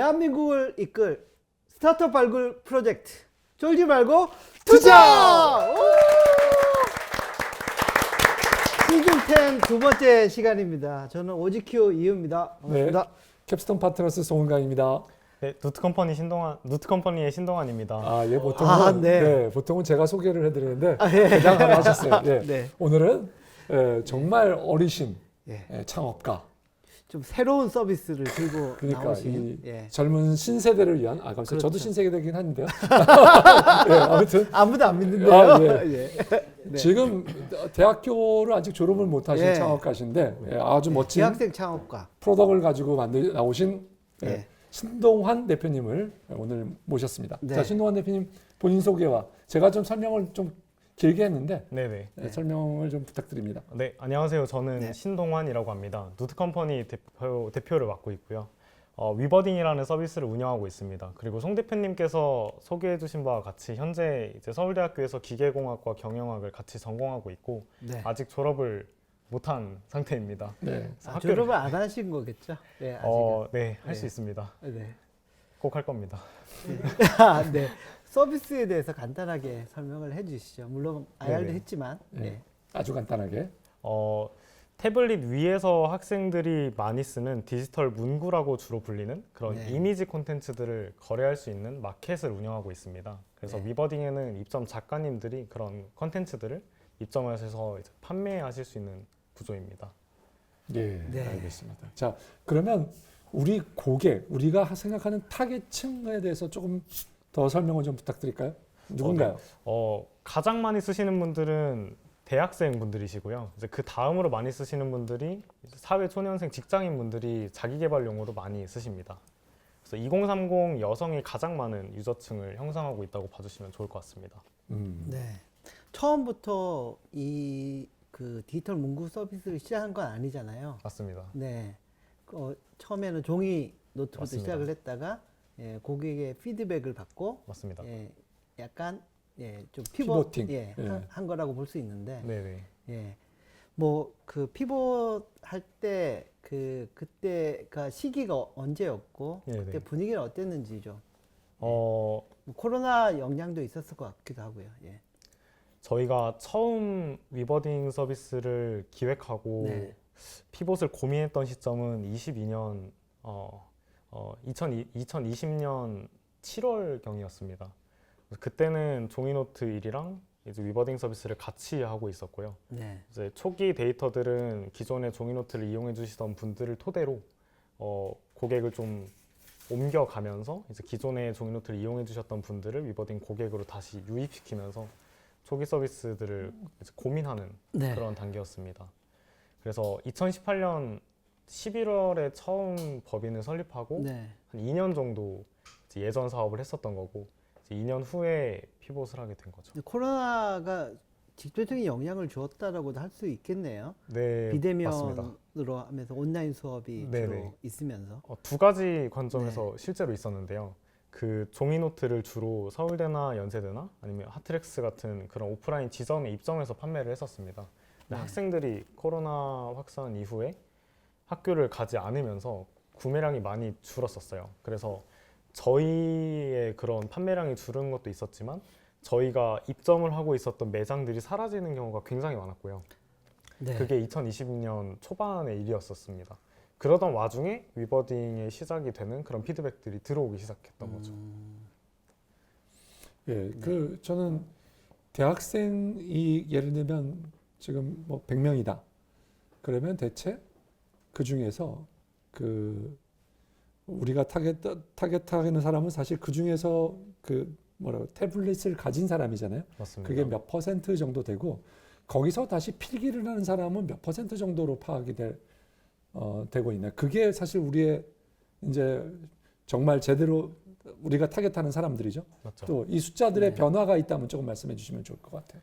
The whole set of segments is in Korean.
대한민국을 이끌 스타트업 발굴 프로젝트 쫄지 말고 투자! 시즌 10 두 번째 시간입니다. 저는 오지큐 이유입니다. 반갑습니다. 네, 캡스톤 파트너스 송은강입니다. 네, 누트 컴퍼니의 신동환입니다. 아, 예, 보통은 네. 보통은 제가 소개를 해드리는데 예. 그냥 하나 하셨어요. 예. 네. 오늘은 정말 어리신 예. 창업가, 좀 새로운 서비스를 들고 그러니까 나오신 이 젊은 신세대를 위한 감사합니다. 그렇죠. 저도 신세대긴 한데요. 예, 아무튼 아무도 안 믿는데요. 예. 네. 지금 대학교를 아직 졸업을 못하신 예. 창업가신데 아주 멋진 대학생 창업가. 프로덕트를 가지고 나오신 예. 신동환 대표님을 오늘 모셨습니다. 네. 자, 신동환 대표님 본인 소개와 제가 좀 설명을 좀 길게 했는데 네네. 설명을 좀 부탁드립니다. 네, 안녕하세요. 저는 네. 신동환이라고 합니다. 누트 컴퍼니 대표를 맡고 있고요. 위버딩이라는 서비스를 운영하고 있습니다. 그리고 송 대표님께서 소개해주신 바와 같이 현재 이제 서울대학교에서 기계공학과 경영학을 같이 전공하고 있고 네. 아직 졸업을 못한 상태입니다. 네. 졸업을 안 하신 거겠죠? 네, 아직은. 네, 할 네. 수 있습니다. 네. 꼭 할 겁니다. 네. 서비스에 대해서 간단하게 설명을 해주시죠. 물론 IR도 네네. 했지만. 네. 아주 간단하게. 태블릿 위에서 학생들이 많이 쓰는 디지털 문구라고 주로 불리는 그런 네. 이미지 콘텐츠들을 거래할 수 있는 마켓을 운영하고 있습니다. 그래서 네. 위버딩에는 입점 작가님들이 그런 콘텐츠들을 입점하셔서 이제 판매하실 수 있는 구조입니다. 예, 네. 알겠습니다. 자, 그러면 우리 고객, 우리가 생각하는 타겟층에 대해서 조금 더 설명을 좀 부탁드릴까요? 누군가요? 가장 많이 쓰시는 분들은 대학생 분들이시고요. 이제 그 다음으로 많이 쓰시는 분들이 이제 사회 초년생 직장인 분들이 자기개발용으로 많이 쓰십니다. 그래서 2030 여성이 가장 많은 유저층을 형성하고 있다고 봐주시면 좋을 것 같습니다. 네. 처음부터 그 디지털 문구 서비스를 시작한 건 아니잖아요. 맞습니다. 네. 처음에는 종이 노트부터 맞습니다. 시작을 했다가 고객의 피드백을 받고 맞습니다. 약간 좀 피보팅. 예, 한 거라고 볼 수 있는데 네네. 예. 뭐 그 피봇 할 때 그때가 시기가 언제였고 네네. 그때 분위기는 어땠는지 좀 어, 뭐 코로나 영향도 있었을 것 같기도 하고요. 예. 저희가 처음 위버딩 서비스를 기획하고 네. 피봇을 고민했던 시점은 2020년 7월경이었습니다. 그때는 종이노트 1이랑 이제 위버딩 서비스를 같이 하고 있었고요. 네. 이제 초기 데이터들은 기존의 종이노트를 이용해 주시던 분들을 토대로 고객을 좀 옮겨가면서 이제 기존의 종이노트를 이용해 주셨던 분들을 위버딩 고객으로 다시 유입시키면서 초기 서비스들을 이제 고민하는 네. 그런 단계였습니다. 그래서 2018년 11월에 처음 법인을 설립하고 네. 한 2년 정도 이제 예전 사업을 했었던 거고 이제 2년 후에 피봇을 하게 된 거죠. 코로나가 직접적인 영향을 주었다라고도 할 수 있겠네요. 네, 맞습니다. 비대면으로 하면서 온라인 수업이 네네. 주로 있으면서. 두 가지 관점에서 네. 실제로 있었는데요. 그 종이노트를 주로 서울대나 연세대나 아니면 하트렉스 같은 그런 오프라인 지점에 입점해서 판매를 했었습니다. 근데 네. 학생들이 코로나 확산 이후에 학교를 가지 않으면서 구매량이 많이 줄었었어요. 그래서 저희의 그런 판매량이 줄은 것도 있었지만 저희가 입점을 하고 있었던 매장들이 사라지는 경우가 굉장히 많았고요. 네. 그게 2020년 초반의 일이었었습니다. 그러던 와중에 위버딩의 시작이 되는 그런 피드백들이 들어오기 시작했던 거죠. 예, 저는 대학생이 예를 들면 지금 뭐 100명이다. 그러면 대체 그 중에서 우리가 타겟하는 사람은 사실 그 중에서 태블릿을 가진 사람이잖아요. 맞습니다. 그게 몇 퍼센트 정도 되고 거기서 다시 필기를 하는 사람은 몇 퍼센트 정도로 파악이 되고 있나. 그게 사실 우리의 이제 정말 제대로 우리가 타겟하는 사람들이죠. 맞죠. 또 이 숫자들의 네. 변화가 있다면 조금 말씀해 주시면 좋을 것 같아요.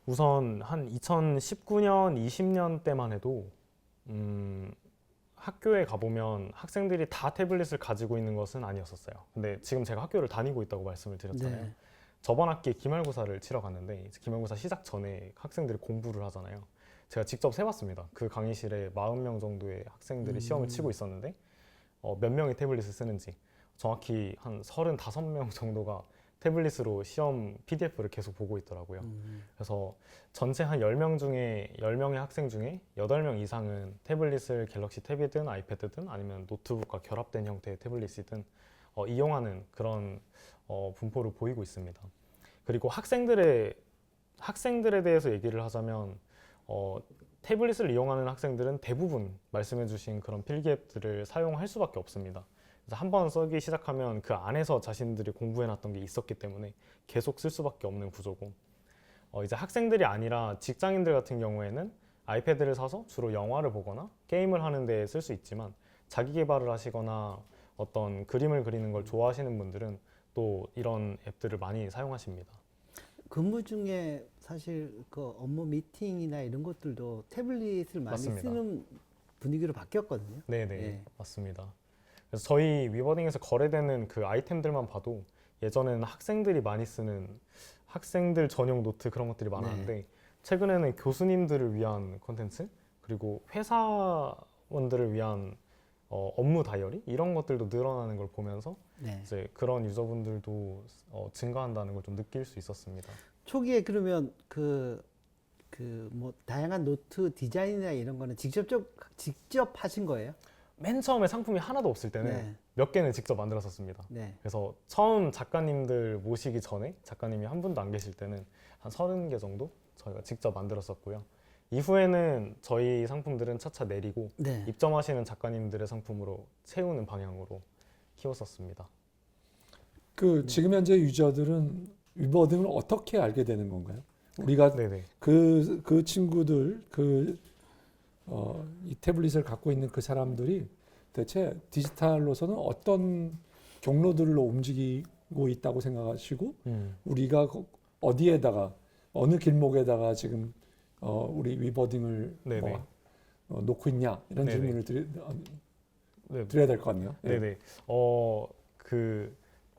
우선 한 2019년, 20년 때만 해도 학교에 가보면 학생들이 다 태블릿을 가지고 있는 것은 아니었었어요. 근데 지금 제가 학교를 다니고 있다고 말씀을 드렸잖아요. 네. 저번 학기에 기말고사를 치러 갔는데 이제 기말고사 시작 전에 학생들이 공부를 하잖아요. 제가 직접 세봤습니다. 그 강의실에 40명 정도의 학생들이 시험을 치고 있었는데 몇 명이 태블릿을 쓰는지 정확히 한 35명 정도가 태블릿으로 시험 PDF를 계속 보고 있더라고요. 그래서 전체 한 10명 중에 10명의 학생 중에 8명 이상은 태블릿을 갤럭시 탭이든 아이패드든 아니면 노트북과 결합된 형태의 태블릿이든 이용하는 그런 분포를 보이고 있습니다. 그리고 학생들에 대해서 얘기를 하자면 태블릿을 이용하는 학생들은 대부분 말씀해주신 그런 필기 앱들을 사용할 수밖에 없습니다. 그래서 한번 쓰기 시작하면 그 안에서 자신들이 공부해놨던 게 있었기 때문에 계속 쓸 수밖에 없는 구조고, 이제 학생들이 아니라 직장인들 같은 경우에는 아이패드를 사서 주로 영화를 보거나 게임을 하는 데 쓸 수 있지만, 자기 개발을 하시거나 어떤 그림을 그리는 걸 좋아하시는 분들은 또 이런 앱들을 많이 사용하십니다. 근무 중에 사실 그 업무 미팅이나 이런 것들도 태블릿을 많이 맞습니다. 쓰는 분위기로 바뀌었거든요. 네네, 예. 맞습니다. 그래서 저희 위버딩에서 거래되는 그 아이템들만 봐도 예전에는 학생들이 많이 쓰는 학생들 전용 노트 그런 것들이 많았는데 최근에는 교수님들을 위한 콘텐츠, 그리고 회사원들을 위한 업무 다이어리 이런 것들도 늘어나는 걸 보면서 네. 이제 그런 유저분들도 증가한다는 걸 좀 느낄 수 있었습니다. 초기에 그러면 뭐 다양한 노트 디자인이나 이런 거는 직접 하신 거예요? 맨 처음에 상품이 하나도 없을 때는 네. 몇 개는 직접 만들었었습니다. 네. 그래서 처음 작가님들 모시기 전에 작가님이 한 분도 안 계실 때는 한 30개 정도 저희가 직접 만들었었고요. 이후에는 저희 상품들은 차차 내리고 네. 입점하시는 작가님들의 상품으로 채우는 방향으로 키웠었습니다. 지금 현재 유저들은 위버딩을 어떻게 알게 되는 건가요? 우리가 네네. 그 친구들 이 태블릿을 갖고 있는 그 사람들이 대체 디지털로서는 어떤 경로들로 움직이고 있다고 생각하시고 우리가 어디에다가 어느 길목에다가 지금 우리 위버딩을 네네. 놓고 있냐 이런 네네. 질문을 네. 드려야 될 것 같네요. 예. 네네.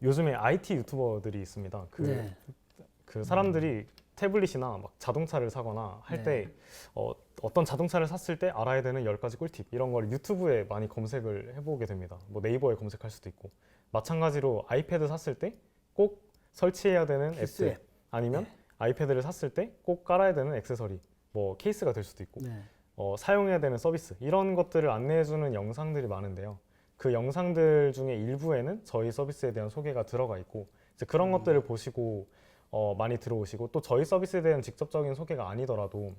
요즘에 IT 유튜버들이 있습니다. 네. 그 사람들이 태블릿이나 막 자동차를 사거나 할 때 어떤 자동차를 샀을 때 알아야 되는 10가지 꿀팁 이런 걸 유튜브에 많이 검색을 해보게 됩니다. 뭐 네이버에 검색할 수도 있고, 마찬가지로 아이패드 샀을 때 꼭 설치해야 되는 필수 앱들, 아니면 아이패드를 샀을 때 꼭 깔아야 되는 액세서리, 뭐 케이스가 될 수도 있고, 네. 사용해야 되는 서비스 이런 것들을 안내해주는 영상들이 많은데요. 그 영상들 중에 일부에는 저희 서비스에 대한 소개가 들어가 있고, 이제 그런 것들을 보시고 많이 들어오시고, 또 저희 서비스에 대한 직접적인 소개가 아니더라도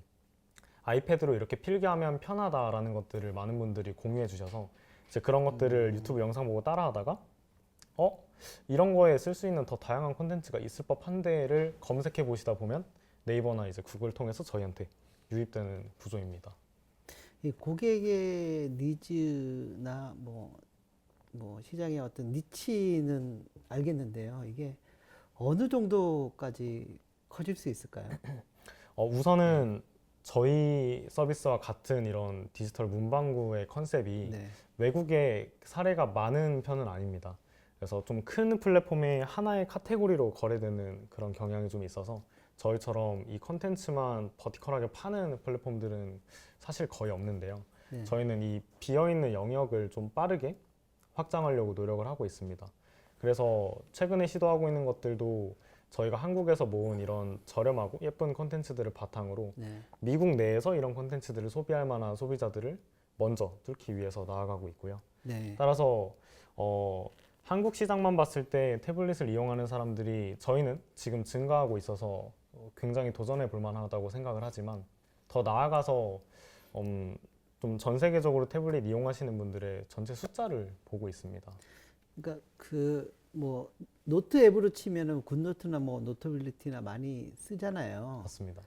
아이패드로 이렇게 필기하면 편하다라는 것들을 많은 분들이 공유해 주셔서 이제 그런 것들을 유튜브 영상 보고 따라하다가 이런 거에 쓸 수 있는 더 다양한 콘텐츠가 있을 법한데를 검색해 보시다 보면 네이버나 이제 구글 통해서 저희한테 유입되는 구조입니다. 이 고객의 니즈나 뭐 시장의 어떤 니치는 알겠는데요. 이게 어느 정도까지 커질 수 있을까요? 우선은 저희 서비스와 같은 이런 디지털 문방구의 컨셉이 네. 외국에 사례가 많은 편은 아닙니다. 그래서 좀 큰 플랫폼의 하나의 카테고리로 거래되는 그런 경향이 좀 있어서 저희처럼 이 컨텐츠만 버티컬하게 파는 플랫폼들은 사실 거의 없는데요. 네. 저희는 이 비어있는 영역을 좀 빠르게 확장하려고 노력을 하고 있습니다. 그래서 최근에 시도하고 있는 것들도 저희가 한국에서 모은 이런 저렴하고 예쁜 콘텐츠들을 바탕으로 네. 미국 내에서 이런 콘텐츠들을 소비할 만한 소비자들을 먼저 뚫기 위해서 나아가고 있고요. 네. 따라서 한국 시장만 봤을 때 태블릿을 이용하는 사람들이 저희는 지금 증가하고 있어서 굉장히 도전해 볼 만하다고 생각을 하지만, 더 나아가서 좀 전 세계적으로 태블릿 이용하시는 분들의 전체 숫자를 보고 있습니다. 그러니까 뭐 노트 앱으로 치면은 굿노트나 뭐 노트빌리티나 많이 쓰잖아요. 맞습니다.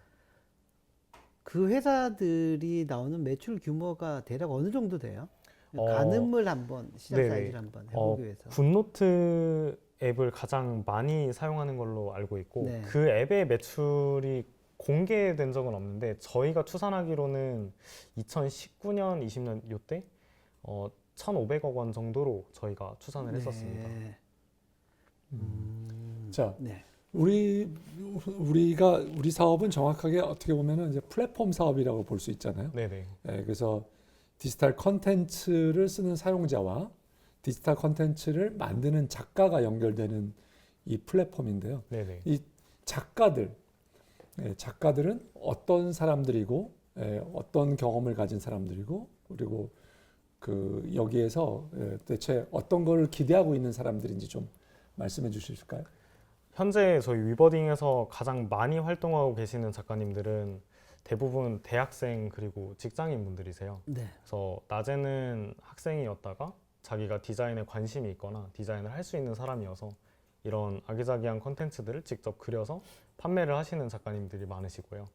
그 회사들이 나오는 매출 규모가 대략 어느 정도 돼요? 가늠을 한번 시장 네네. 사이즈를 한번 해보기 위해서. 굿노트 앱을 가장 많이 사용하는 걸로 알고 있고, 네. 그 앱의 매출이 공개된 적은 없는데 저희가 추산하기로는 2019년, 20년 이때 1,500억 원 정도로 저희가 추산을 했었습니다. 네. 자, 네. 우리 사업은 정확하게 어떻게 보면은 이제 플랫폼 사업이라고 볼 수 있잖아요. 네네. 그래서 디지털 컨텐츠를 쓰는 사용자와 디지털 콘텐츠를 만드는 작가가 연결되는 이 플랫폼인데요. 네네. 이 작가들은 어떤 사람들이고 어떤 경험을 가진 사람들이고 그리고 그 여기에서 대체 어떤 걸 기대하고 있는 사람들인지 좀 말씀해 주실까요? 현재 저희 위버딩에서 가장 많이 활동하고 계시는 작가님들은 대부분 대학생 그리고 직장인 분들이세요. 네. 그래서 낮에는 학생이었다가 자기가 디자인에 관심이 있거나 디자인을 할 수 있는 사람이어서 이런 아기자기한 콘텐츠들을 직접 그려서 판매를 하시는 작가님들이 많으시고요.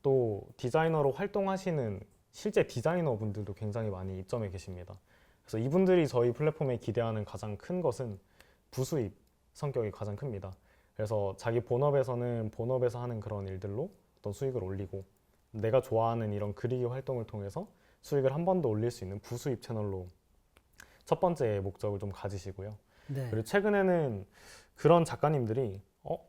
또 디자이너로 활동하시는 실제 디자이너 분들도 굉장히 많이 입점해 계십니다. 그래서 이분들이 저희 플랫폼에 기대하는 가장 큰 것은 부수입 성격이 가장 큽니다. 그래서 자기 본업에서는 본업에서 하는 그런 일들로 어떤 수익을 올리고 내가 좋아하는 이런 그리기 활동을 통해서 수익을 한 번 더 올릴 수 있는 부수입 채널로 첫 번째 목적을 좀 가지시고요. 네. 그리고 최근에는 그런 작가님들이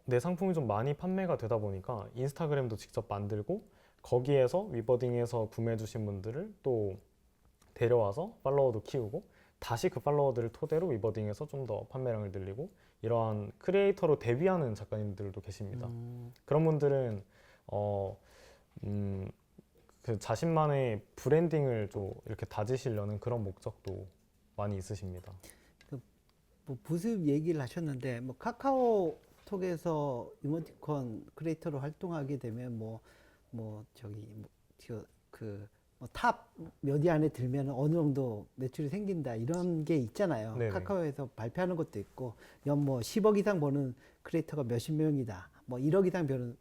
내 상품이 좀 많이 판매가 되다 보니까 인스타그램도 직접 만들고 거기에서 위버딩에서 구매해 주신 분들을 또 데려와서 팔로워도 키우고 다시 그 팔로워들을 토대로 위버딩에서 좀 더 판매량을 늘리고 이러한 크리에이터로 데뷔하는 작가님들도 계십니다. 그런 분들은 그 자신만의 브랜딩을 좀 이렇게 다지시려는 그런 목적도 많이 있으십니다. 뭐 부수입 얘기를 하셨는데 뭐 카카오톡에서 이모티콘 크리에이터로 활동하게 되면 탑 몇 위 안에 들면 어느 정도 매출이 생긴다 이런 게 있잖아요. 네네. 카카오에서 발표하는 것도 있고 연 뭐 10억 이상 버는 크리에이터가 몇십 명이다. 뭐 1억 이상 버는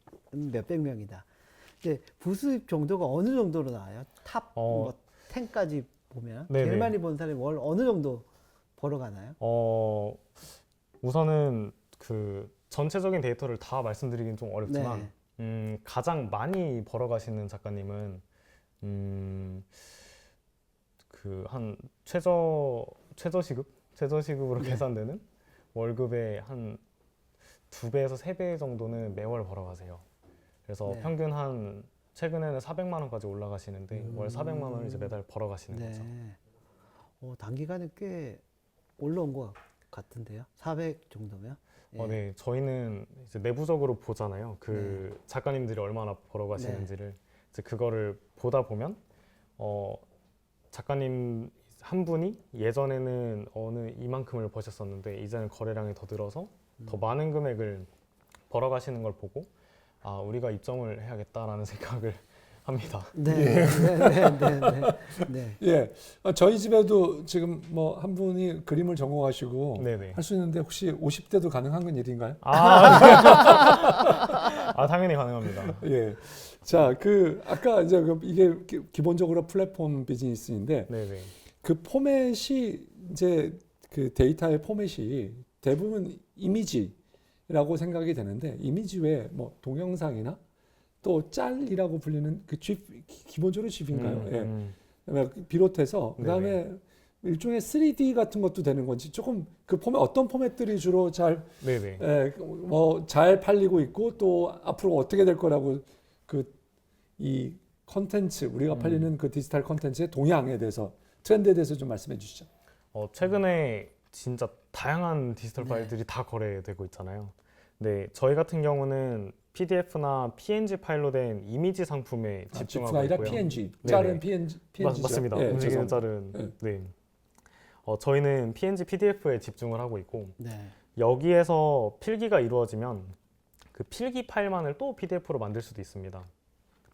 몇백 명이다. 근데 부수입 정도가 어느 정도로 나와요? 탑 뭐 10까지 보면 네네. 제일 많이 번 사람이 월 어느 정도 벌어가나요? 우선은 그 전체적인 데이터를 다 말씀드리긴 좀 어렵지만 가장 많이 벌어가시는 작가님은 그 한 최저시급으로 네. 계산되는 월급의 한 2배에서 3배 정도는 매월 벌어가세요. 그래서 네. 평균 한 최근에는 400만 원까지 올라가시는데 월 400만 원을 이제 매달 벌어가시는 거죠. 단기간에 꽤 올라온 것 같은데요. 400 정도면? 예. 네, 저희는 이제 내부적으로 보잖아요. 그 작가님들이 얼마나 벌어가시는지를 이제 그거를 보다 보면 작가님 한 분이 예전에는 어느 이만큼을 버셨었는데 이제는 거래량이 더 늘어서 더 많은 금액을 벌어가시는 걸 보고 아 우리가 입점을 해야겠다라는 생각을 합니다. 네. 네. 예, 저희 집에도 지금 뭐 한 분이 그림을 전공하시고 네네. 할 수 있는데 혹시 50대도 가능한 일인가요? 당연히 가능합니다. 예. 자, 아까 이제 이게 기본적으로 플랫폼 비즈니스인데 네네. 그 포맷이 이제 그 데이터의 포맷이 대부분 이미지라고 생각이 되는데 이미지 외에 뭐 동영상이나 또 짤이라고 불리는 그 기본적으로 GIF인가요? 예. 비롯해서 그다음에 일종의 3D 같은 것도 되는 건지 조금 그 포맷 어떤 포맷들이 주로 잘 팔리고 있고 또 앞으로 어떻게 될 거라고 이 컨텐츠 우리가 팔리는 그 디지털 컨텐츠의 동향에 대해서 트렌드에 대해서 좀 말씀해 주시죠. 최근에 진짜 다양한 디지털 파일들이 다 거래되고 있잖아요. 네, 저희 같은 경우는 PDF나 PNG 파일로 된 이미지 상품에 집중하고 아니라 있고요. PNG, 네네. 짤은 PNG죠. 맞습니다. 예, 움직이는 죄송합니다. 짤은 네. 저희는 PNG, PDF에 집중을 하고 있고 네. 여기에서 필기가 이루어지면 그 필기 파일만을 또 PDF로 만들 수도 있습니다.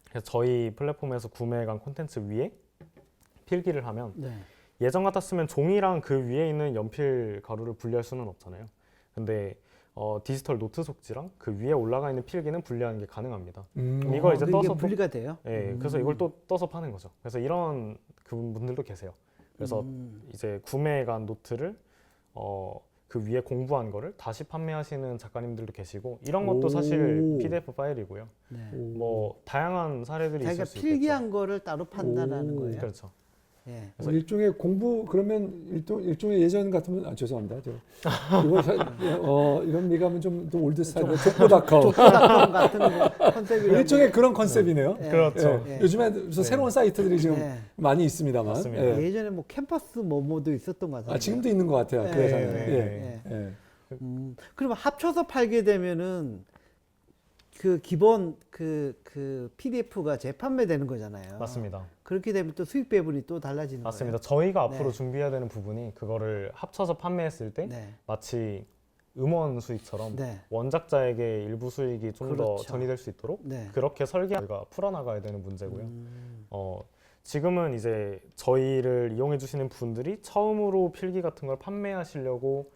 그래서 저희 플랫폼에서 구매한 콘텐츠 위에 필기를 하면 예전 같았으면 종이랑 그 위에 있는 연필 가루를 분리할 수는 없잖아요. 근데 디지털 노트 속지랑 그 위에 올라가 있는 필기는 분리하는 게 가능합니다. 그럼 이걸 이제 떠서 분리가 돼요? 그래서 이걸 또 떠서 파는 거죠. 그래서 이런 그분들도 계세요. 그래서 이제 구매한 노트를 그 위에 공부한 거를 다시 판매하시는 작가님들도 계시고 이런 것도 사실 PDF 파일이고요. 뭐 다양한 사례들이 있을 수 있겠죠. 필기한 거를 따로 판단하는 거예요. 그렇죠. 예. 일종의 공부 그러면 일종의 예전 같으면 죄송합니다. 이거 이런 미감은 좀 더 올드 스타일의 족보닷컴 족보닷컴 같은 컨셉이라고. 일종의 그런 컨셉이네요. 예. 그렇죠. 예. 예. 요즘에 새로운 사이트들이 지금 예. 많이 있습니다만. 맞습니다. 예. 예전에 뭐 캠퍼스 뭐도 있었던 것 같아요. 지금도 있는 것 같아요. 그 예. 회사는. 예. 예. 예. 그러면 합쳐서 팔게 되면은 그 기본 그 PDF가 재판매되는 거잖아요. 맞습니다. 그렇게 되면 또 수익 배분이 또 달라지는 맞습니다. 거예요. 저희가 앞으로 네. 준비해야 되는 부분이 그거를 합쳐서 판매했을 때 네. 마치 음원 수익처럼 네. 원작자에게 일부 수익이 좀 더 그렇죠. 전이될 수 있도록 네. 그렇게 저희가 풀어나가야 되는 문제고요. 지금은 이제 저희를 이용해 주시는 분들이 처음으로 필기 같은 걸 판매하시려고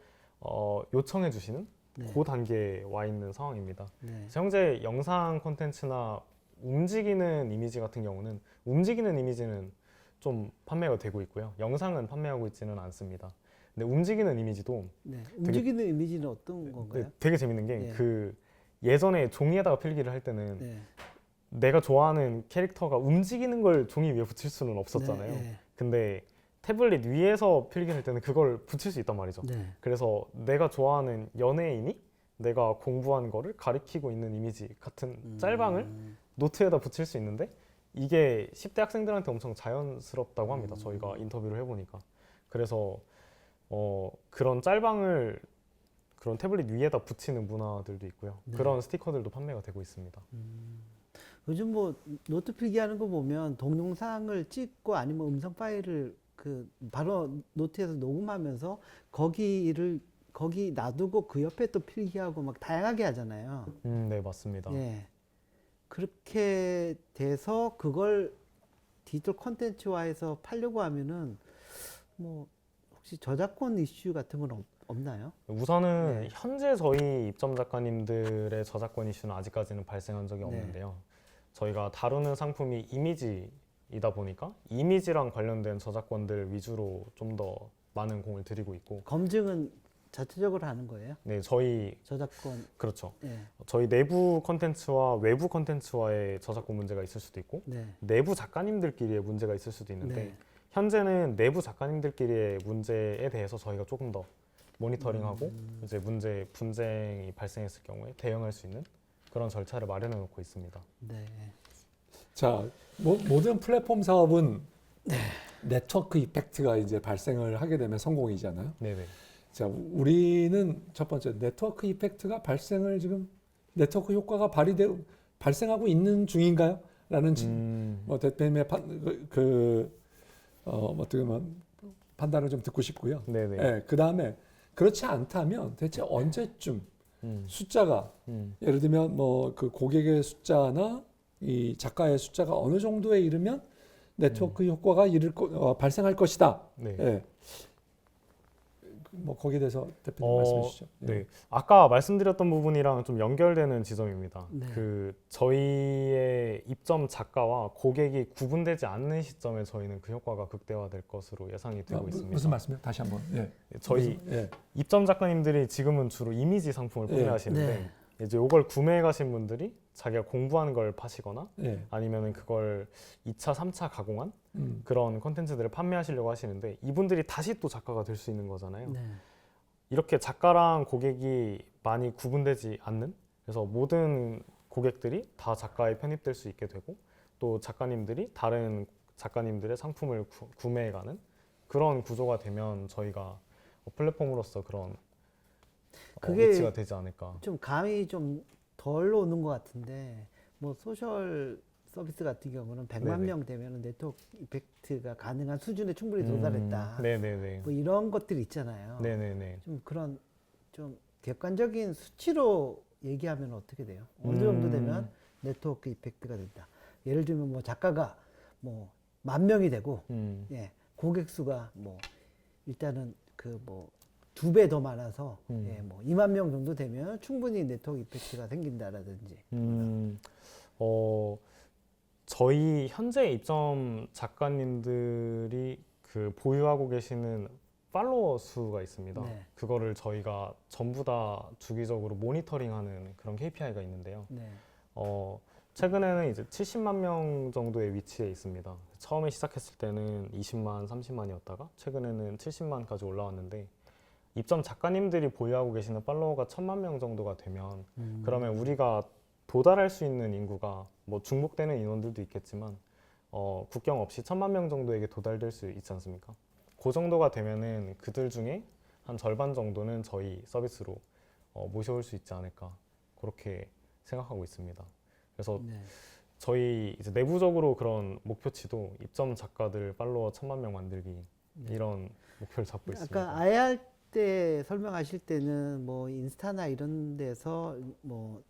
요청해 주시는 네. 그 단계에 와 있는 상황입니다. 네. 그래서 현재 영상 콘텐츠나 움직이는 이미지 같은 경우는 움직이는 이미지는 좀 판매가 되고 있고요. 영상은 판매하고 있지는 않습니다. 근데 움직이는 이미지도 네. 움직이는 이미지는 어떤 건가요? 네, 되게 재밌는 게 네. 그 예전에 종이에다가 필기를 할 때는 네. 내가 좋아하는 캐릭터가 움직이는 걸 종이 위에 붙일 수는 없었잖아요. 네. 근데 태블릿 위에서 필기를 할 때는 그걸 붙일 수 있단 말이죠. 네. 그래서 내가 좋아하는 연예인이 내가 공부한 거를 가리키고 있는 이미지 같은 짤방을 노트에다 붙일 수 있는데 이게 10대 학생들한테 엄청 자연스럽다고 합니다. 저희가 인터뷰를 해보니까. 그래서 그런 짤방을 그런 태블릿 위에다 붙이는 문화들도 있고요. 네. 그런 스티커들도 판매가 되고 있습니다. 요즘 뭐 노트 필기하는 거 보면 동영상을 찍고 아니면 음성 파일을 그 바로 노트에서 녹음하면서 거기 놔두고 그 옆에 또 필기하고 막 다양하게 하잖아요. 네, 맞습니다. 예. 그렇게 돼서 그걸 디지털 콘텐츠화해서 팔려고 하면은 뭐 혹시 저작권 이슈 같은 건 없나요? 우선은 네. 현재 저희 입점 작가님들의 저작권 이슈는 아직까지는 발생한 적이 네. 없는데요. 저희가 다루는 상품이 이미지이다 보니까 이미지랑 관련된 저작권들 위주로 좀 더 많은 공을 들이고 있고, 검증은 자체적으로 하는 거예요? 네, 저희 저작권. 그렇죠. 예. 저희 내부 컨텐츠와 외부 컨텐츠와의 저작권 문제가 있을 수도 있고 네. 내부 작가님들끼리의 문제가 있을 수도 있는데 네. 현재는 내부 작가님들끼리의 문제에 대해서 저희가 조금 더 모니터링하고 이제 분쟁이 발생했을 경우에 대응할 수 있는 그런 절차를 마련해 놓고 있습니다. 네. 자, 모든 플랫폼 사업은 네트워크 이펙트가 이제 발생을 하게 되면 성공이잖아요. 네네. 자, 우리는 첫 번째 네트워크 이펙트가 지금 네트워크 효과가 발생하고 있는 중인가요? 라는 대표님의 어떻게 보면 판단을 좀 듣고 싶고요. 네네. 예, 그 다음에 그렇지 않다면 대체 언제쯤 숫자가 예를 들면 뭐 그 고객의 숫자나 이 작가의 숫자가 어느 정도에 이르면 네트워크 효과가 발생할 것이다. 네. 예. 뭐 거기에 대해서 대표님 말씀해 주시죠. 예. 네. 아까 말씀드렸던 부분이랑 좀 연결되는 지점입니다. 네. 그 저희의 입점 작가와 고객이 구분되지 않는 시점에 저희는 그 효과가 극대화될 것으로 예상이 되고 있습니다. 무슨 말씀이요? 다시 한번. 예. 저희 예. 입점 작가님들이 지금은 주로 이미지 상품을 판매하시는데 네. 이제 이걸 구매해 가신 분들이 자기가 공부한 걸 파시거나 예. 아니면은 그걸 2차, 3차 가공한 음. 그런 콘텐츠들을 판매하시려고 하시는데 이분들이 다시 또 작가가 될 수 있는 거잖아요. 네. 이렇게 작가랑 고객이 많이 구분되지 않는, 그래서 모든 고객들이 다 작가에 편입될 수 있게 되고 또 작가님들이 다른 작가님들의 상품을 구매해가는 그런 구조가 되면 저희가 플랫폼으로서 그런 그게 위치가 되지 않을까. 좀 감이 좀 덜 오는 것 같은데 뭐 소셜 서비스 같은 경우는 100만 네네. 명 되면 네트워크 이펙트가 가능한 수준에 충분히 도달했다. 네네네. 뭐 이런 것들이 있잖아요. 네네네. 좀 그런 좀 객관적인 수치로 얘기하면 어떻게 돼요? 어느 정도 되면 네트워크 이펙트가 된다. 예를 들면 뭐 작가가 뭐 10,000명이 되고 예, 고객 수가 뭐 일단은 그 뭐 2배 더 많아서 예, 뭐 20,000명 정도 되면 충분히 네트워크 이펙트가 생긴다라든지. 저희 현재 입점 작가님들이 그 보유하고 계시는 팔로워 수가 있습니다. 네. 그거를 저희가 전부 다 주기적으로 모니터링하는 그런 KPI가 있는데요. 네. 최근에는 이제 70만 명 정도의 위치에 있습니다. 처음에 시작했을 때는 20만, 30만이었다가 최근에는 70만까지 올라왔는데 입점 작가님들이 보유하고 계시는 팔로워가 1000만 명 정도가 되면 그러면 우리가 도달할 수 있는 인구가 뭐 중복되는 인원들도 있겠지만 국경 없이 1000만 명 정도에게 도달될 수 있지 않습니까? 그 정도가 되면은 그들 중에 한 절반 정도는 저희 서비스로 모셔올 수 있지 않을까 그렇게 생각하고 있습니다. 그래서 네. 저희 이제 내부적으로 그런 목표치도 입점 작가들 팔로워 1000만 명 만들기 이런 목표를 잡고 있습니다. 아까 IR 때 설명하실 때는 뭐 인스타나 이런 데서 뭐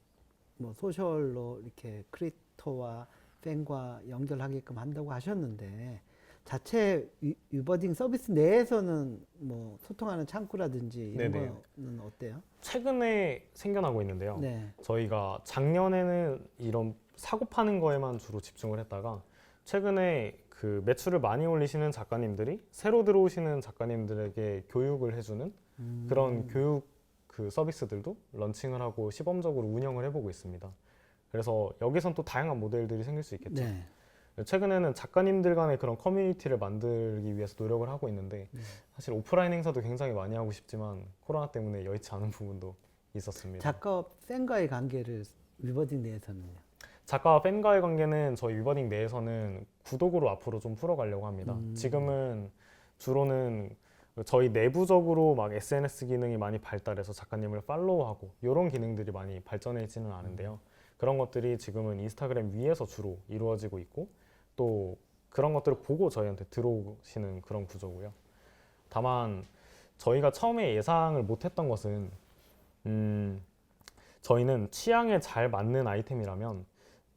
소셜로 이렇게 크리에이터와 팬과 연결하게끔 한다고 하셨는데 자체 유버딩 서비스 내에서는 뭐 소통하는 창구라든지 이런 네네. 거는 어때요? 최근에 생겨나고 있는데요. 네. 저희가 작년에는 이런 사고 파는 거에만 주로 집중을 했다가 최근에 그 매출을 많이 올리시는 작가님들이 새로 들어오시는 작가님들에게 교육을 해주는 그런 교육 그 서비스들도 런칭을 하고 시범적으로 운영을 해보고 있습니다. 그래서 여기선 또 다양한 모델들이 생길 수 있겠죠. 네. 최근에는 작가님들 간의 그런 커뮤니티를 만들기 위해서 노력을 하고 있는데 사실 오프라인 행사도 굉장히 많이 하고 싶지만 코로나 때문에 여의치 않은 부분도 있었습니다. 작가 팬과의 관계를 유버딩 내에서는요. 작가와 팬과의 관계는 저희 위버딩 내에서는 구독으로 앞으로 좀 풀어가려고 합니다. 지금은 주로는 저희 내부적으로 막 SNS 기능이 많이 발달해서 작가님을 팔로우하고 이런 기능들이 많이 발전해지는 않은데요. 그런 것들이 지금은 인스타그램 위에서 주로 이루어지고 있고 또 그런 것들을 보고 저희한테 들어오시는 그런 구조고요. 다만 저희가 처음에 예상을 못했던 것은 저희는 취향에 잘 맞는 아이템이라면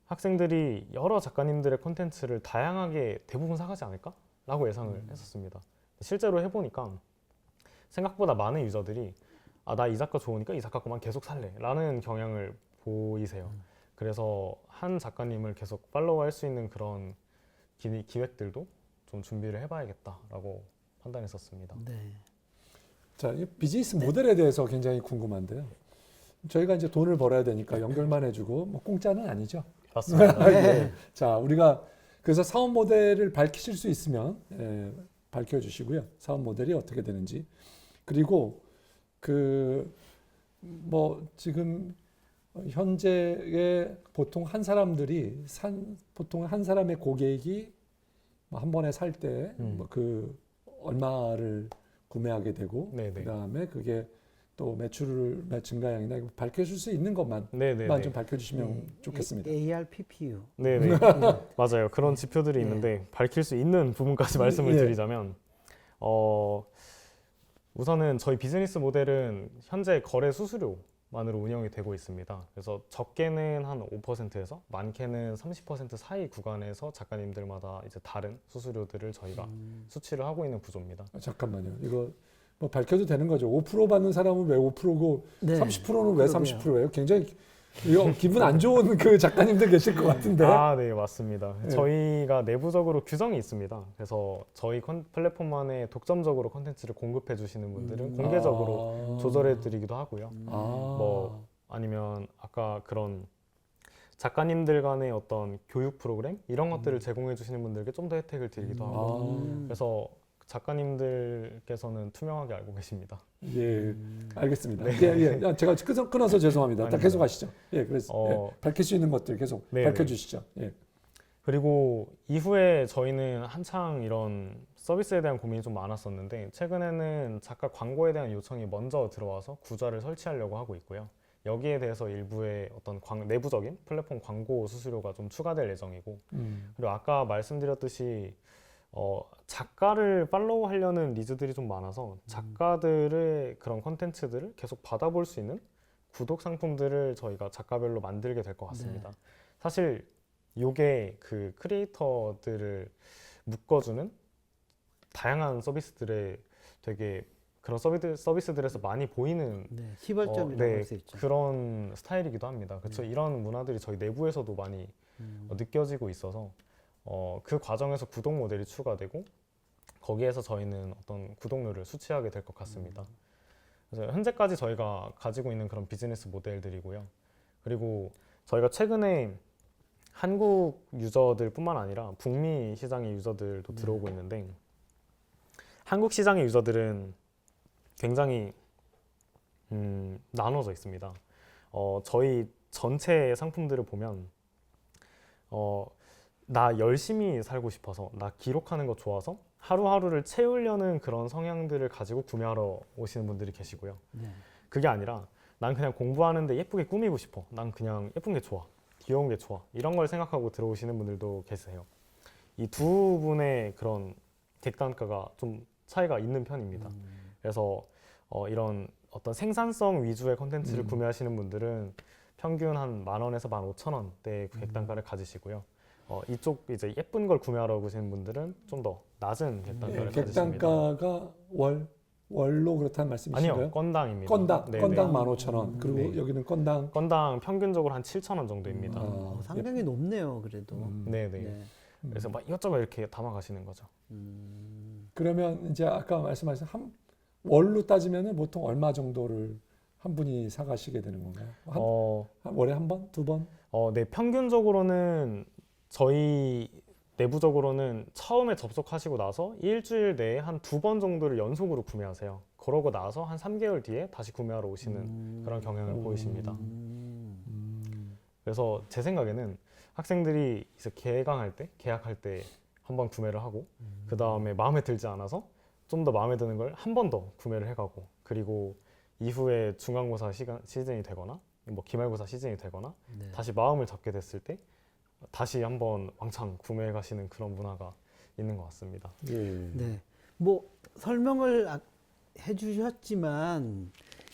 학생들이 여러 작가님들의 콘텐츠를 다양하게 대부분 사가지 않을까? 라고 예상을 했었습니다. 실제로 해보니까 생각보다 많은 유저들이 나 이 작가 좋으니까 이 작가 거만 계속 살래 라는 경향을 보이세요. 그래서 한 작가님을 계속 팔로우할 수 있는 그런 기획들도 좀 준비를 해봐야겠다라고 판단했었습니다. 네. 자, 이 비즈니스 모델에 대해서 굉장히 궁금한데요. 저희가 이제 돈을 벌어야 되니까 연결만 해주고 뭐 공짜는 아니죠. 맞습니다. 네. 자, 우리가 그래서 사업 모델을 밝히실 수 있으면 밝혀주시고요. 사업 모델이 어떻게 되는지. 그리고 그 뭐 지금 현재의 보통 한 사람들이 보통 한 사람의 고객이 한 번에 살 때 그 얼마를 구매하게 되고 네네. 그다음에 그게 또 매출 증가량이나 이거 밝혀줄 수 있는 것만 네네네. 좀 밝혀주시면 좋겠습니다. ARPPU. 네네. 맞아요. 그런 지표들이 있는데 밝힐 수 있는 부분까지 말씀을 드리자면 우선은 저희 비즈니스 모델은 현재 거래 수수료만으로 운영이 되고 있습니다. 그래서 적게는 한 5%에서 많게는 30% 사이 구간에서 작가님들마다 이제 다른 수수료들을 저희가 수치를 하고 있는 구조입니다. 잠깐만요. 이거 뭐 밝혀도 되는 거죠. 5% 받는 사람은 왜 5%고 네. 30%는 왜 그러게요. 30%예요? 굉장히 이거 기분 안 좋은 그 작가님들 계실 것 같은데. 네, 맞습니다. 네. 저희가 내부적으로 규정이 있습니다. 그래서 저희 플랫폼만에 독점적으로 콘텐츠를 공급해 주시는 분들은 공개적으로 조절해 드리기도 하고요. 뭐 아니면 아까 그런 작가님들 간의 어떤 교육 프로그램 이런 것들을 제공해 주시는 분들께 좀 더 혜택을 드리기도 하고 그래서 작가님들께서는 투명하게 알고 계십니다. 예, 알겠습니다. 예. 제가 끊어서 죄송합니다. 아닙니다. 계속 하시죠. 예, 그래서 밝힐 수 있는 것들 계속 밝혀주시죠. 예. 그리고 이후에 저희는 한창 이런 서비스에 대한 고민이 좀 많았었는데 최근에는 작가 광고에 대한 요청이 먼저 들어와서 구좌를 설치하려고 하고 있고요. 여기에 대해서 일부의 어떤 내부적인 플랫폼 광고 수수료가 좀 추가될 예정이고 그리고 아까 말씀드렸듯이 작가를 팔로우 하려는 니즈들이 좀 많아서 작가들의 그런 컨텐츠들을 계속 받아볼 수 있는 구독 상품들을 저희가 작가별로 만들게 될 것 같습니다. 사실 요게 그 크리에이터들을 묶어주는 다양한 서비스들의 되게 그런 서비스들에서 많이 보이는 시발점이라고 할 수 있죠. 그런 스타일이기도 합니다. 그렇죠. 이런 문화들이 저희 내부에서도 많이 느껴지고 있어서 그 과정에서 구독 모델이 추가되고 거기에서 저희는 어떤 구독료를 수취하게 될 것 같습니다. 그래서 현재까지 저희가 가지고 있는 그런 비즈니스 모델들이고요. 그리고 저희가 최근에 한국 유저들뿐만 아니라 북미 시장의 유저들도 들어오고 있는데 한국 시장의 유저들은 굉장히 나눠져 있습니다. 저희 전체 상품들을 보면 나 열심히 살고 싶어서 나 기록하는 거 좋아서 하루하루를 채우려는 그런 성향들을 가지고 구매하러 오시는 분들이 계시고요. 네. 그게 아니라 난 그냥 공부하는데 예쁘게 꾸미고 싶어. 난 그냥 예쁜 게 좋아. 귀여운 게 좋아. 이런 걸 생각하고 들어오시는 분들도 계세요. 이 두 분의 그런 객단가가 좀 차이가 있는 편입니다. 그래서 이런 어떤 생산성 위주의 콘텐츠를 구매하시는 분들은 평균 한 10,000원에서 15,000원대 객단가를 가지시고요. 이쪽 이제 예쁜 걸 구매하러 오시는 분들은 좀 더 낮은 객단가를 가지십니다. 객단가가 월로 그렇다는 말씀이신가요? 아니요, 건당입니다. 건당 네, 건당 네. 15,000원. 그리고 네. 여기는 건당 건당 평균적으로 한 7,000원 정도입니다. 상당히 높네요, 그래도. 네네. 네. 그래서 막 이것저것 이렇게 담아 가시는 거죠. 그러면 이제 아까 말씀하신 월로 따지면은 보통 얼마 정도를 한 분이 사가시게 되는 건가요? 한 월에 한 번, 두 번? 네, 평균적으로는 저희 내부적으로는 처음에 접속하시고 나서 일주일 내에 한 2번 정도를 연속으로 구매하세요. 그러고 나서 한 3개월 뒤에 다시 구매하러 오시는 그런 경향을 보이십니다. 그래서 제 생각에는 학생들이 이제 계약할 때 한 번 구매를 하고 그 다음에 마음에 들지 않아서 좀 더 마음에 드는 걸 한 번 더 구매를 해가고 그리고 이후에 중간고사 시즌이 되거나 뭐 기말고사 시즌이 되거나 네. 다시 마음을 잡게 됐을 때 다시 한번 왕창 구매해 가시는 그런 문화가 있는 것 같습니다. 예. 네. 뭐 설명을 해주셨지만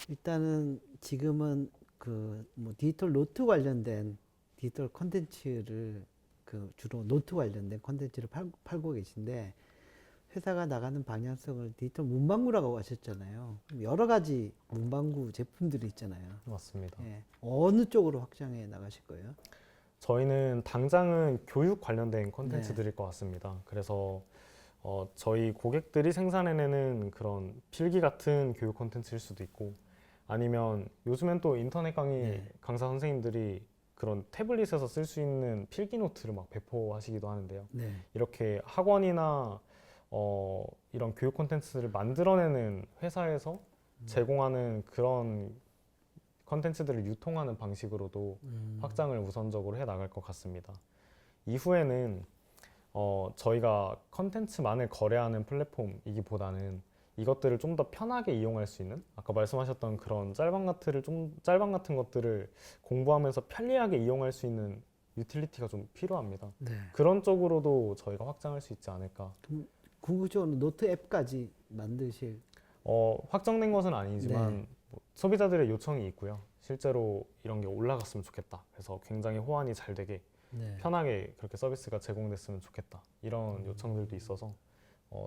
일단은 지금은 그 뭐 디지털 노트 관련된 디지털 콘텐츠를 그 주로 노트 관련된 콘텐츠를 팔고 계신데 회사가 나가는 방향성을 디지털 문방구라고 하셨잖아요. 여러 가지 문방구 제품들이 있잖아요. 맞습니다. 예. 어느 쪽으로 확장해 나가실 거예요? 저희는 당장은 교육 관련된 네. 콘텐츠들일 것 같습니다. 그래서 저희 고객들이 생산해내는 그런 필기 같은 교육 콘텐츠일 수도 있고 아니면 요즘엔 또 인터넷 강의 네. 강사 선생님들이 그런 태블릿에서 쓸 수 있는 필기 노트를 막 배포하시기도 하는데요. 네. 이렇게 학원이나 이런 교육 콘텐츠를 만들어내는 회사에서 제공하는 그런 콘텐츠들을 유통하는 방식으로도 확장을 우선적으로 해 나갈 것 같습니다. 이후에는 저희가 콘텐츠만을 거래하는 플랫폼이기보다는 이것들을 좀 더 편하게 이용할 수 있는 아까 말씀하셨던 그런 짤방 같은 것들을 공부하면서 편리하게 이용할 수 있는 유틸리티가 좀 필요합니다. 네. 그런 쪽으로도 저희가 확장할 수 있지 않을까. 궁극적으로 노트 앱까지 만드실. 확정된 것은 아니지만 네. 뭐 소비자들의 요청이 있고요. 실제로 이런 게 올라갔으면 좋겠다. 그래서 굉장히 호환이 잘 되게 네. 편하게 그렇게 서비스가 제공됐으면 좋겠다. 이런 요청들도 있어서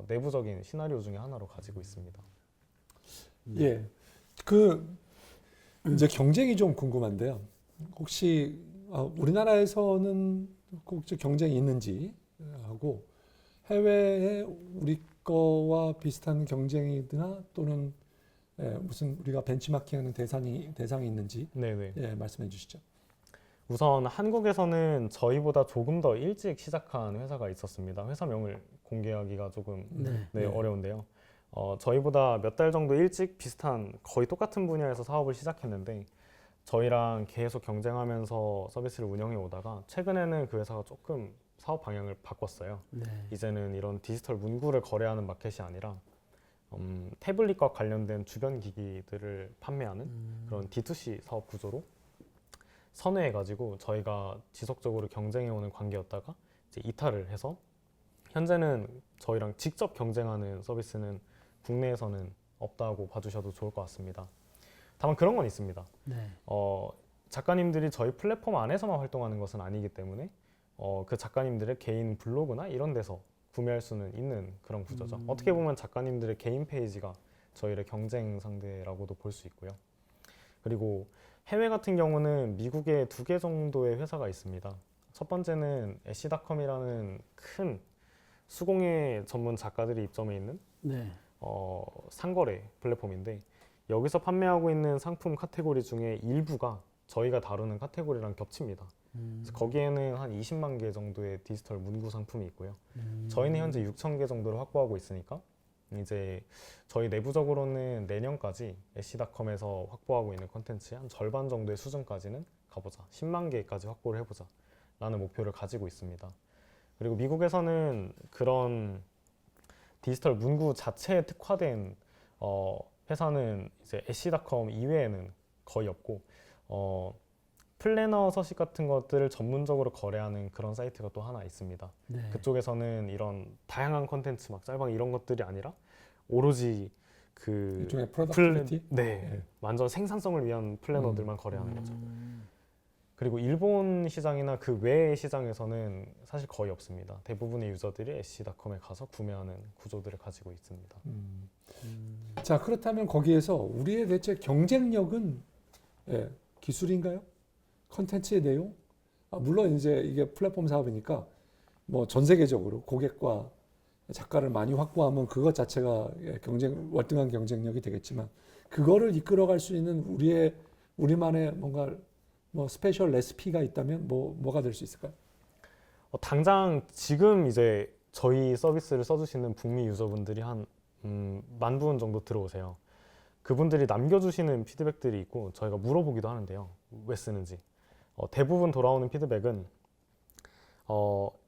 내부적인 시나리오 중에 하나로 가지고 있습니다. 예. 그 이제 경쟁이 좀 궁금한데요. 혹시 우리나라에서는 혹시 경쟁이 있는지 하고 해외에 우리 거와 비슷한 경쟁이나 또는 무슨 우리가 벤치마킹하는 대상이 있는지 네네. 예, 말씀해 주시죠. 우선 한국에서는 저희보다 조금 더 일찍 시작한 회사가 있었습니다. 회사명을 공개하기가 조금 네. 어려운데요. 저희보다 몇 달 정도 일찍 비슷한 거의 똑같은 분야에서 사업을 시작했는데 저희랑 계속 경쟁하면서 서비스를 운영해 오다가 최근에는 그 회사가 조금 사업 방향을 바꿨어요. 네. 이제는 이런 디지털 문구를 거래하는 마켓이 아니라 태블릿과 관련된 주변 기기들을 판매하는 그런 D2C 사업 구조로 선회해가지고 저희가 지속적으로 경쟁해오는 관계였다가 이제 이탈을 해서 현재는 저희랑 직접 경쟁하는 서비스는 국내에서는 없다고 봐주셔도 좋을 것 같습니다. 다만 그런 건 있습니다. 네. 작가님들이 저희 플랫폼 안에서만 활동하는 것은 아니기 때문에 그 작가님들의 개인 블로그나 이런 데서 구매할 수는 있는 그런 구조죠. 어떻게 보면 작가님들의 개인 페이지가 저희의 경쟁 상대라고도 볼 수 있고요. 그리고 해외 같은 경우는 미국에 2개 정도의 회사가 있습니다. 첫 번째는 애쉬닷컴이라는 큰 수공예 전문 작가들이 입점해 있는 네. 상거래 플랫폼인데 여기서 판매하고 있는 상품 카테고리 중에 일부가 저희가 다루는 카테고리랑 겹칩니다. 그래서 거기에는 한 20만 개 정도의 디지털 문구 상품이 있고요. 저희는 현재 6천 개 정도를 확보하고 있으니까 이제 저희 내부적으로는 내년까지 애쉬닷컴에서 확보하고 있는 컨텐츠 한 절반 정도의 수준까지는 가보자. 10만 개까지 확보를 해보자 라는 목표를 가지고 있습니다. 그리고 미국에서는 그런 디지털 문구 자체에 특화된 회사는 이제 애쉬닷컴 이외에는 거의 없고 플래너 서식 같은 것들을 전문적으로 거래하는 그런 사이트가 또 하나 있습니다. 네. 그쪽에서는 이런 다양한 컨텐츠 막 짤방 이런 것들이 아니라 오로지 그 일종의 프로덕티비티? 네, 완전 생산성을 위한 플래너들만 거래하는 거죠. 그리고 일본 시장이나 그 외의 시장에서는 사실 거의 없습니다. 대부분의 유저들이 애쉬닷컴에 가서 구매하는 구조들을 가지고 있습니다. 자, 그렇다면 거기에서 우리의 대체 경쟁력은 기술인가요? 컨텐츠의 내용? 물론 이제 이게 플랫폼 사업이니까 뭐 전 세계적으로 고객과 작가를 많이 확보하면 그것 자체가 월등한 경쟁력이 되겠지만 그거를 이끌어갈 수 있는 우리만의 뭔가 뭐 스페셜 레시피가 있다면 뭐가 될 수 있을까요? 당장 지금 이제 저희 서비스를 써주시는 북미 유저분들이 한 10,000분 정도 들어오세요. 그분들이 남겨주시는 피드백들이 있고 저희가 물어보기도 하는데요. 왜 쓰는지. 대부분 돌아오는 피드백은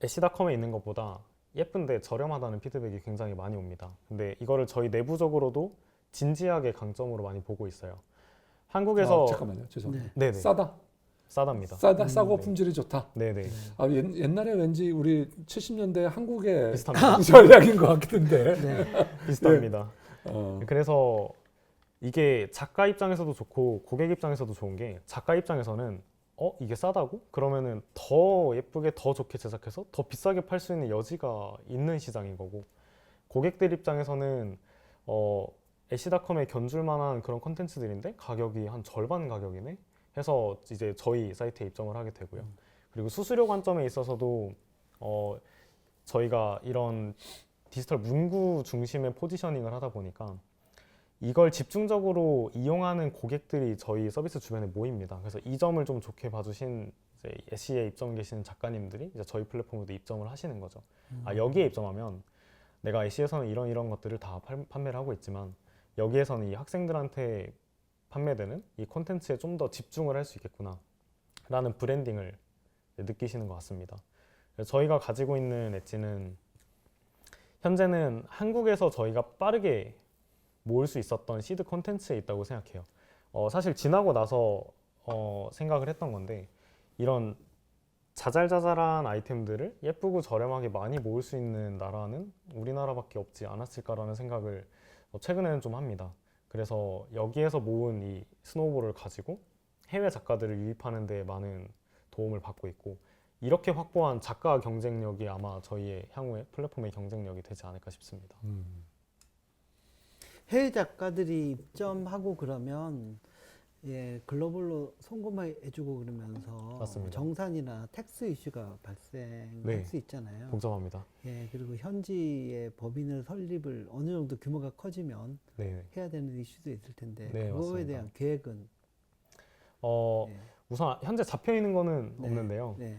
애쉬닷컴에 있는 것보다 예쁜데 저렴하다는 피드백이 굉장히 많이 옵니다. 근데 이거를 저희 내부적으로도 진지하게 강점으로 많이 보고 있어요. 한국에서 잠깐만요. 죄송합니다. 네네. 싸다. 싸답니다. 싸고 네. 품질이 좋다. 네네. 옛날에 왠지 우리 70년대 한국의 비슷합니다. 전략인 것 같은데. 네. 비슷합니다. 어, 그래서 이게 작가 입장에서도 좋고 고객 입장에서도 좋은 게 작가 입장에서는 이게 싸다고? 그러면은 더 예쁘게 더 좋게 제작해서 더 비싸게 팔 수 있는 여지가 있는 시장인 거고 고객들 입장에서는 애쉬닷컴에 견줄 만한 그런 컨텐츠들인데 가격이 한 절반 가격이네 해서 이제 저희 사이트에 입점을 하게 되고요. 그리고 수수료 관점에 있어서도 저희가 이런 디지털 문구 중심의 포지셔닝을 하다 보니까 이걸 집중적으로 이용하는 고객들이 저희 서비스 주변에 모입니다. 그래서 이 점을 좀 좋게 봐주신 이제 애쉬에 입점 계시는 작가님들이 이제 저희 플랫폼에도 입점을 하시는 거죠. 여기에 입점하면 내가 애쉬에서는 이런 것들을 다 판매를 하고 있지만 여기에서는 이 학생들한테 판매되는 이 콘텐츠에 좀 더 집중을 할 수 있겠구나 라는 브랜딩을 느끼시는 것 같습니다. 그래서 저희가 가지고 있는 엣지는 현재는 한국에서 저희가 빠르게 모을 수 있었던 시드 콘텐츠에 있다고 생각해요. 사실 지나고 나서 생각을 했던 건데 이런 자잘자잘한 아이템들을 예쁘고 저렴하게 많이 모을 수 있는 나라는 우리나라밖에 없지 않았을까라는 생각을 최근에는 좀 합니다. 그래서 여기에서 모은 이 스노우볼을 가지고 해외 작가들을 유입하는 데 많은 도움을 받고 있고 이렇게 확보한 작가 경쟁력이 아마 저희의 향후의 플랫폼의 경쟁력이 되지 않을까 싶습니다. 해외 작가들이 입점하고 그러면 글로벌로 송금해주고 그러면서 맞습니다. 정산이나 텍스 이슈가 발생할 네. 수 있잖아요. 복잡합니다. 그리고 현지의 법인을 설립을 어느 정도 규모가 커지면 네. 해야 되는 이슈도 있을 텐데 네, 그거에 맞습니다. 대한 계획은 우선 현재 잡혀 있는 거는 네. 없는데요. 네.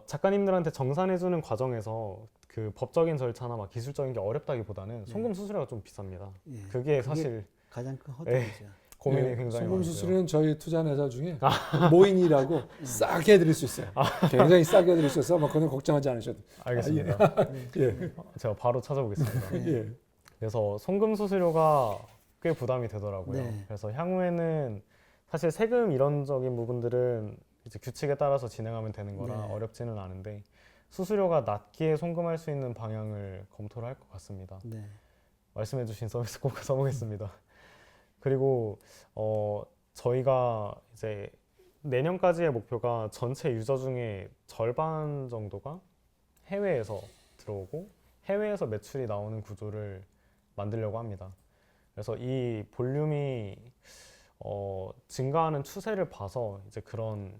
작가님들한테 정산해주는 과정에서 그 법적인 절차나 막 기술적인 게 어렵다기보다는 송금 수수료가 좀 비쌉니다. 그게 사실 가장 큰 허들이죠. 고민이 굉장히 송금 많고요. 수수료는 저희 투자내사 중에 모인이라고 싸게 해드릴 수 있어요. 굉장히 싸게 해드릴 수 있어서 그건 걱정하지 않으셔도. 알겠습니다. 예. 제가 바로 찾아보겠습니다. 예. 그래서 송금 수수료가 꽤 부담이 되더라고요. 네. 그래서 향후에는 사실 세금 이론적인 부분들은 이제 규칙에 따라서 진행하면 되는 거라 네. 어렵지는 않은데 수수료가 낮게 송금할 수 있는 방향을 검토를 할 것 같습니다. 네. 말씀해주신 서비스 꼭 써보겠습니다. 그리고 저희가 이제 내년까지의 목표가 전체 유저 중에 절반 정도가 해외에서 들어오고 해외에서 매출이 나오는 구조를 만들려고 합니다. 그래서 이 볼륨이 증가하는 추세를 봐서 이제 그런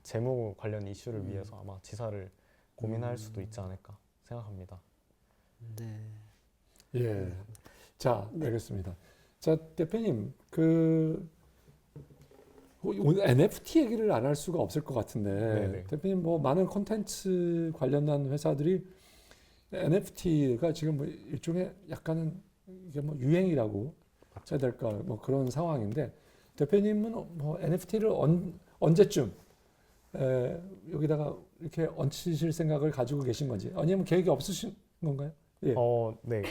재무 관련 이슈를 위해서 아마 지사를 고민할 수도 있지 않을까 생각합니다. 네. 예. 자, 네. 알겠습니다. 자, 대표님, 오늘 NFT 얘기를 안 할 수가 없을 것 같은데 네네. 대표님 뭐 많은 콘텐츠 관련한 회사들이 NFT가 지금 뭐 일종의 약간은 이게 뭐 유행이라고 해야 될까 뭐 그런 상황인데 대표님은 뭐 NFT를 언제쯤 여기다가 이렇게 얹히실 생각을 가지고 계신 건지 아니면 계획이 없으신 건가요? 예. 네.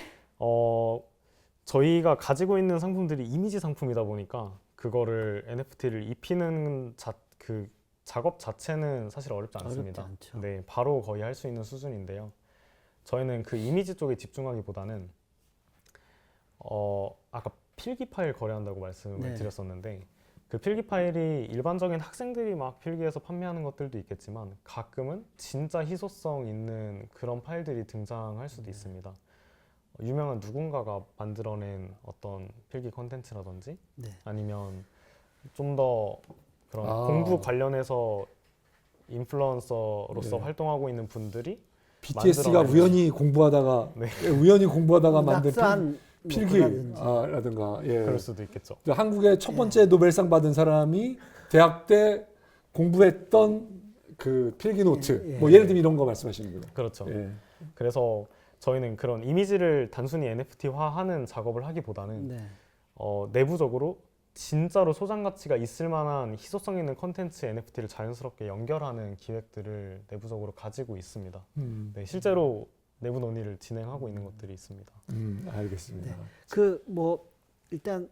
저희가 가지고 있는 상품들이 이미지 상품이다 보니까 그거를 NFT를 입히는 그 작업 자체는 사실 어렵지 않습니다. 어렵지 않죠. 네, 바로 거의 할 수 있는 수준인데요. 저희는 그 이미지 쪽에 집중하기보다는 아까 필기 파일 거래한다고 말씀을 네. 드렸었는데 그 필기 파일이 일반적인 학생들이 막 필기해서 판매하는 것들도 있겠지만 가끔은 진짜 희소성 있는 그런 파일들이 등장할 수도 있습니다. 유명한 누군가가 만들어낸 어떤 필기 콘텐츠라든지 네. 아니면 좀 더 그런 공부 관련해서 인플루언서로서 네. 활동하고 있는 분들이 BTS가 만들어내는- 우연히 공부하다가 만든 낙서한 뭐 그라든지. 필기라든가 예. 그럴 수도 있겠죠. 한국의 첫 번째 노벨상 받은 사람이 대학 때 공부했던 그 필기 노트 예. 뭐 예를 들면 이런 거 말씀하시는 거예요. 그렇죠. 예. 그래서 저희는 그런 이미지를 단순히 NFT화하는 작업을 하기보다는 네. 내부적으로 진짜로 소장 가치가 있을 만한 희소성 있는 컨텐츠 NFT를 자연스럽게 연결하는 기획들을 내부적으로 가지고 있습니다. 네, 실제로 내부 논의를 진행하고 있는 것들이 있습니다. 알겠습니다. 그 뭐 일단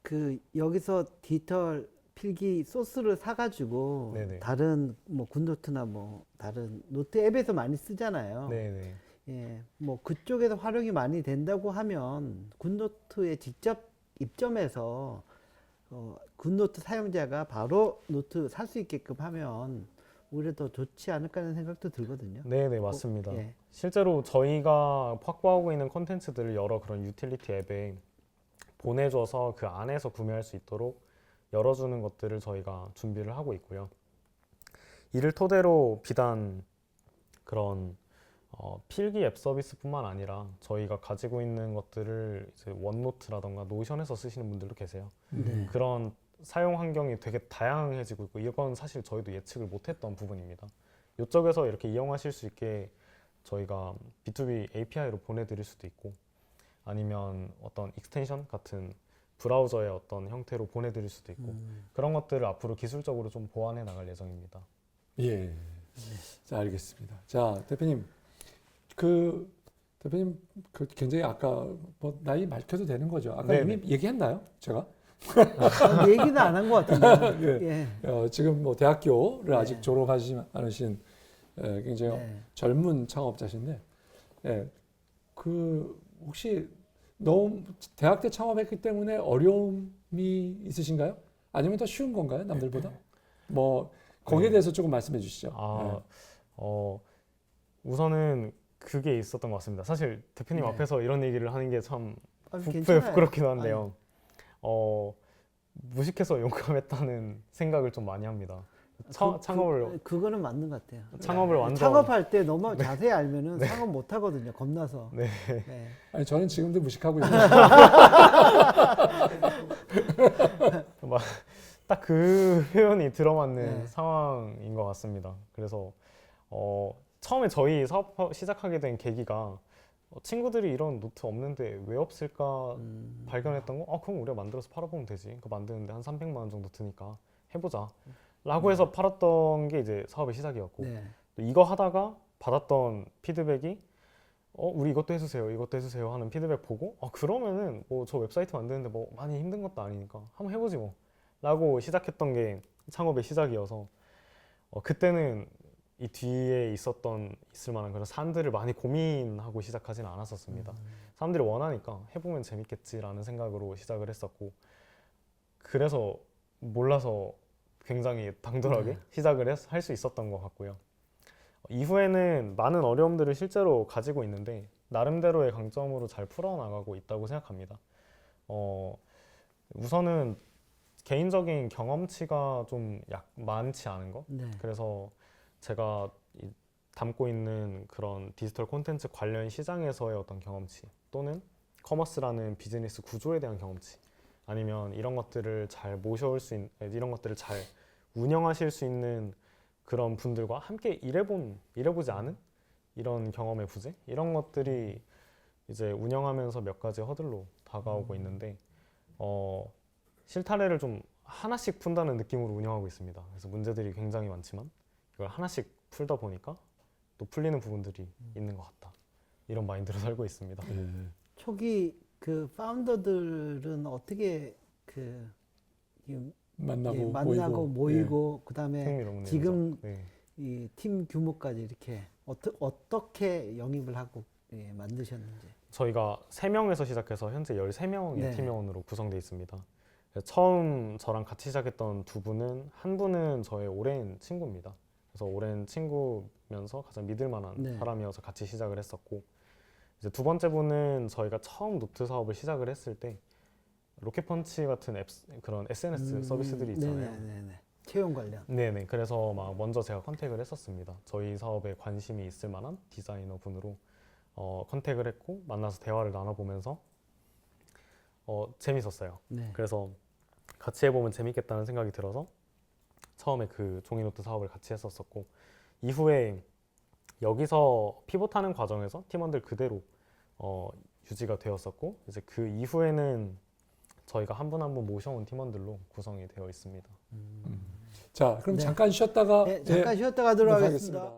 그 여기서 디지털 필기 소스를 사가지고 네네. 다른 뭐 굿노트나 뭐 다른 노트 앱에서 많이 쓰잖아요. 네네. 예, 뭐 그쪽에서 활용이 많이 된다고 하면 굿노트에 직접 입점해서 굿노트 사용자가 바로 노트 살 수 있게끔 하면 오히려 더 좋지 않을까 하는 생각도 들거든요. 네네, 맞습니다. 예. 실제로 저희가 확보하고 있는 콘텐츠들을 여러 그런 유틸리티 앱에 보내줘서 그 안에서 구매할 수 있도록 열어주는 것들을 저희가 준비를 하고 있고요. 이를 토대로 비단 그런 필기 앱 서비스뿐만 아니라 저희가 가지고 있는 것들을 이제 원노트라던가 노션에서 쓰시는 분들도 계세요. 네. 그런 사용 환경이 되게 다양해지고 있고 이건 사실 저희도 예측을 못했던 부분입니다. 이쪽에서 이렇게 이용하실 수 있게 저희가 B2B API로 보내드릴 수도 있고 아니면 어떤 익스텐션 같은 브라우저의 어떤 형태로 보내드릴 수도 있고 그런 것들을 앞으로 기술적으로 좀 보완해 나갈 예정입니다. 예. 자, 알겠습니다. 자, 대표님 대표님 굉장히 아까 뭐 나이 밝혀도 되는 거죠? 아까 네네. 이미 얘기했나요? 제가? 얘기는 안 한 것 같은데. 예. 예. 지금 뭐 대학교를 네. 아직 졸업하지 않으신 굉장히 네. 젊은 창업자신데, 그 혹시 너무 대학 때 창업했기 때문에 어려움이 있으신가요? 아니면 더 쉬운 건가요, 남들보다? 뭐 거기에 대해서 조금 말씀해 주시죠. 우선은 그게 있었던 것 같습니다. 사실 대표님 네. 앞에서 이런 얘기를 하는 게 참 괜찮아요. 부끄럽기도 한데요. 무식해서 용감했다는 생각을 좀 많이 합니다. 창업을 그거는 맞는 것 같아요. 창업을 완전 창업할 때 너무 자세히 알면은 창업 못 하거든요. 겁나서. 네. 네. 아니 저는 지금도 무식하고 있어요. 딱 그 표현이 들어맞는 네. 상황인 것 같습니다. 그래서 처음에 저희 사업 시작하게 된 계기가 친구들이 이런 노트 없는데 왜 없을까 발견했던 거? 그럼 우리가 만들어서 팔아보면 되지. 그거 만드는데 한 300만 원 정도 드니까 해보자. 라고 해서 팔았던 게 이제 사업의 시작이었고 네. 또 이거 하다가 받았던 피드백이 우리 이것도 해주세요, 이것도 해주세요 하는 피드백 보고 그러면은 뭐 저 웹사이트 만드는데 뭐 많이 힘든 것도 아니니까 한번 해보지 뭐 라고 시작했던 게 창업의 시작이어서 그때는 이 뒤에 있을 만한 그런 사안들을 많이 고민하고 시작하지는 않았었습니다. 사람들이 원하니까 해보면 재밌겠지라는 생각으로 시작을 했었고 그래서 몰라서 굉장히 당돌하게 시작을 할 수 있었던 것 같고요. 이후에는 많은 어려움들을 실제로 가지고 있는데 나름대로의 강점으로 잘 풀어나가고 있다고 생각합니다. 우선은 개인적인 경험치가 좀 많지 않은 것. 네. 그래서 제가 담고 있는 그런 디지털 콘텐츠 관련 시장에서의 어떤 경험치 또는 커머스라는 비즈니스 구조에 대한 경험치 아니면 이런 것들을 잘 모셔올 수 있는, 이런 것들을 잘 운영하실 수 있는 그런 분들과 함께 일해보지 않은 이런 경험의 부재, 이런 것들이 이제 운영하면서 몇 가지 허들로 다가오고 있는데, 실타래를 좀 하나씩 푼다는 느낌으로 운영하고 있습니다. 그래서 문제들이 굉장히 많지만 이걸 하나씩 풀다 보니까 또 풀리는 부분들이 있는 것 같다, 이런 마인드로 살고 있습니다. 예. 초기 그 파운더들은 어떻게 그 만나고, 예, 만나고 모이고 예. 그다음에 흥미로운 지금 일이죠. 네. 이 팀 규모까지 이렇게 어떻게 영입을 하고 예, 만드셨는지. 저희가 3명에서 시작해서 현재 13명의 네. 팀원으로 구성되어 있습니다. 처음 저랑 같이 시작했던 두 분은, 한 분은 저의 오랜 친구입니다. 그래서 오랜 친구면서 가장 믿을 만한 네. 사람이어서 같이 시작을 했었고, 이제 두 번째 분은 저희가 처음 노트 사업을 시작을 했을 때 로켓펀치 같은 그런 SNS 서비스들이 있잖아요. 네네네. 채용 관련. 네네. 그래서 막 먼저 제가 컨택을 했었습니다. 저희 사업에 관심이 있을 만한 디자이너 분으로 컨택을 했고, 만나서 대화를 나눠보면서 재밌었어요. 네. 그래서 같이 해보면 재밌겠다는 생각이 들어서 처음에 그 종이노트 사업을 같이 했었었고, 이후에 여기서 피봇하는 과정에서 팀원들 그대로 유지가 되었었고, 이제 그 이후에는 저희가 한 분 한 분 모셔온 팀원들로 구성이 되어 있습니다. 자, 그럼 네. 잠깐 쉬었다가 네, 잠깐 쉬었다 가도록 하겠습니다.